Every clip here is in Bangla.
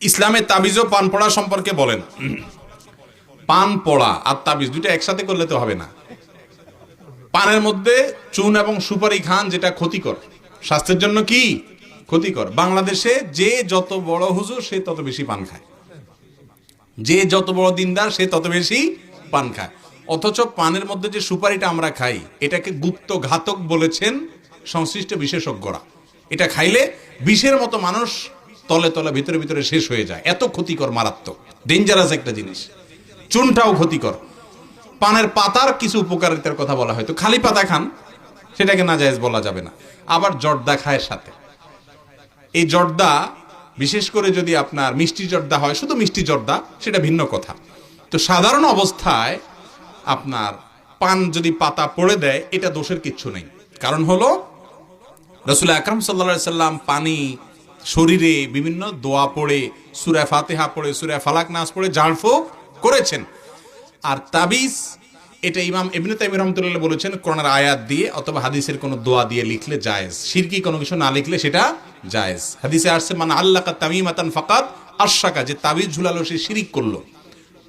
ইসলামে তাবিজ ও পান পড়া সম্পর্কে বলেন। পান পড়া আর তাবিজ দুটো একসাথে করলে তো হবে না। পানের মধ্যে চুন এবং সুপারি খান, যেটা ক্ষতিকর, স্বাস্থ্যের জন্য কি ক্ষতিকর। বাংলাদেশে যে যত বড় হুজুর সে তত বেশি পান খায়, যে যত বড় দিনদার সে তত বেশি পান খায়। অথচ পানের মধ্যে যে সুপারিটা আমরা খাই, এটাকে গুপ্ত ঘাতক বলেছেন সংশ্লিষ্ট বিশেষজ্ঞরা। এটা খাইলে বিষের মতো মানুষ তলে তলে ভিতরে ভিতরে শেষ হয়ে যায়, এত ক্ষতিকর, মারাত্মক, ডেঞ্জারাস একটা জিনিস। চুনটাও ক্ষতিকর। পানের পাতার কিছু উপকারিতার কথা বলা হয়, তো খালি পাতা খান, সেটাকে নাজায়েজ বলা যাবে না। আবার জর্দা খায় সাথে। এই জর্দা বিশেষ করে যদি আপনার মিষ্টি জর্দা হয়, শুধু মিষ্টি জর্দা, সেটা ভিন্ন কথা। তো সাধারণ অবস্থায় আপনার পান যদি পাতা পড়ে দেয়, এটা দোষের কিচ্ছু নেই। কারণ হলো রাসূল আকরাম সাল্লাল্লাহু আলাইহি সাল্লাম পানি শরীরে বিভিন্ন দোয়া পড়ে, সূরা ফাতিহা পড়ে, সূরা ফালাক নাস পড়ে ঝাড়ফুঁক করেছেন। আর তাবিজ, এটা ইমাম ইবনে তাইমিয়া রাহমাতুল্লাহ বলেছেন, কোরআনের আয়াত দিয়ে অথবা হাদিসের কোনো দোয়া দিয়ে লিখলে জায়েজ, শিরকি কোনো কিছু না লিখলে সেটা জায়েজ। হাদিসে আসছে মান আল্লাকা তামিমাতান ফাকাত আশরাকা, যে তাবিজ ঝুলালো সে শিরিক করলো।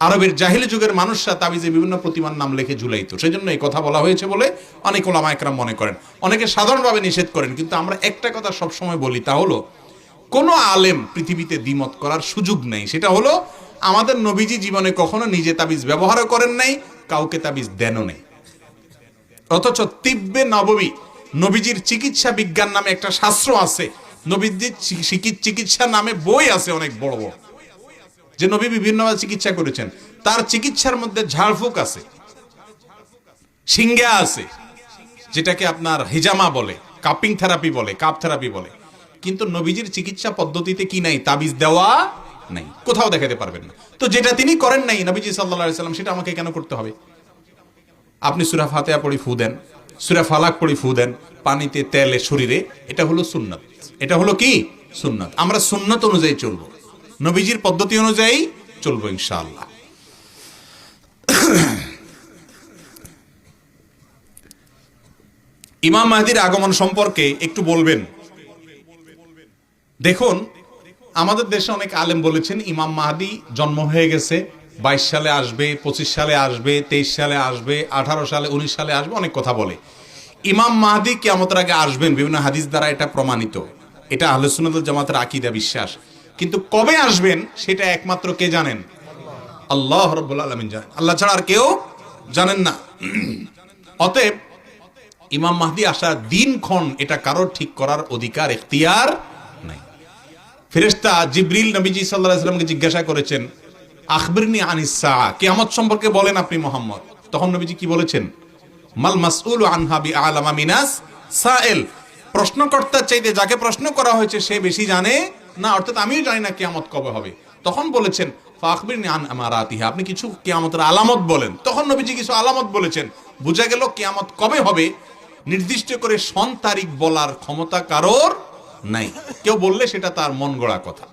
আরবের জাহিলি যুগের মানুষরা তাবিজে বিভিন্ন প্রতিমার নাম লিখে ঝুলাইতো, সেজন্য এই কথা বলা হয়েছে বলে অনেক উলামা একরাম মনে করেন। অনেকে সাধারণভাবে নিষেধ করেন, কিন্তু আমরা একটা কথা সবসময় বলি, তা হলো কোনো আলেম পৃথিবীতে দ্বিমত করার সুযোগ নেই। সেটা হলো আমাদের নবীজি জীবনে কখনো নিজে তাবিজ ব্যবহারও করেন নাই, কাউকে তাবিজ দেনও নেই। অথচ তিব্বে নববী, নবীজির চিকিৎসা বিজ্ঞান নামে একটা শাস্ত্র আছে, নবীজির চিকিৎসা নামে বই আছে অনেক বড় বড়, যে নবী বিভিন্নভাবে চিকিৎসা করেছেন। তার চিকিৎসার মধ্যে ঝাড়ফুঁক আছে, সিঙ্গা আছে, যেটাকে আপনার হিজামা বলে, কাপিং থেরাপি বলে, কাপ থেরাপি বলে। কিন্তু নবীজির চিকিৎসা পদ্ধতিতে কি নাই? তাবিজ দেওয়া নাই, কোথাও দেখাতে পারবেন না। তো যেটা তিনি করেন নাই নবীজি সাল্লাল্লাহু আলাইহি সাল্লাম, সেটা আমাকে কেন করতে হবে? আপনি সূরা ফাতিহা পড়ি ফু দেন, সূরা ফালাক পড়ি ফু দেন, পানিতে তেলে শরীরে, এটা হলো সুন্নাত। এটা হলো কি? সুন্নাত। আমরা সুন্নাত অনুযায়ী চলবো, নবীজির পদ্ধতি অনুযায়ী চলবো ইনশাআল্লাহ। ইমাম মাহদির আগমন সম্পর্কে একটু বলবেন। দেখুন, আমাদের দেশে অনেক আলেম বলেছেন ইমাম মাহদি জন্ম হয়ে গেছে, 22 সালে আসবে, 25 সালে আসবে, 23 সালে আসবে, 18 সালে, 19 সালে আসবে, অনেক কথা বলে। ইমাম মাহদি কিয়ামতের আগে আসবেন, বিভিন্ন হাদিস দ্বারা এটা প্রমাণিত, এটা আহলে সুন্নাত ওয়াল জামাতের আকীদা, বিশ্বাস। কিন্তু কবে আসবেন সেটা একমাত্র কে জানেন? আল্লাহ রাব্বুল আলামিন জানেন, আল্লাহ ছাড়া আর কেউ জানেন না। অতএব ইমাম মাহদি আসার দিনক্ষণ এটা কারোর ঠিক করার অধিকার, এখতিয়ার নাই। ফেরেশতা জিবরিল নবীজি সাল্লাল্লাহু আলাইহি ওয়াসাল্লামকে জিজ্ঞাসা করেছেন, আখবিরনি আনিস সাআ, কিয়ামত সম্পর্কে বলেন আপনি মুহাম্মদ। তখন নবীজি কি বলেছেন? মাল মাসউলু আনহা বিআলামা মিনাস সাইল, প্রশ্নকর্তার চাইতে যাকে প্রশ্ন করা হয়েছে সে বেশি জানে না, অর্থাৎ আমিও জানি না কিয়ামত কবে হবে। তখন বলেছেন ফাখবিরনি আন আমারাতিহা, আপনি কিছু কিয়ামতের আলামত বলেন। তখন নবীজি কিছু আলামত বলেছেন। বোঝা গেল কিয়ামত কবে হবে নির্দিষ্ট করে সন তারিখ বলার ক্ষমতা কারোর নাই। কেউ বললে সেটা তার মন গড়া কথা।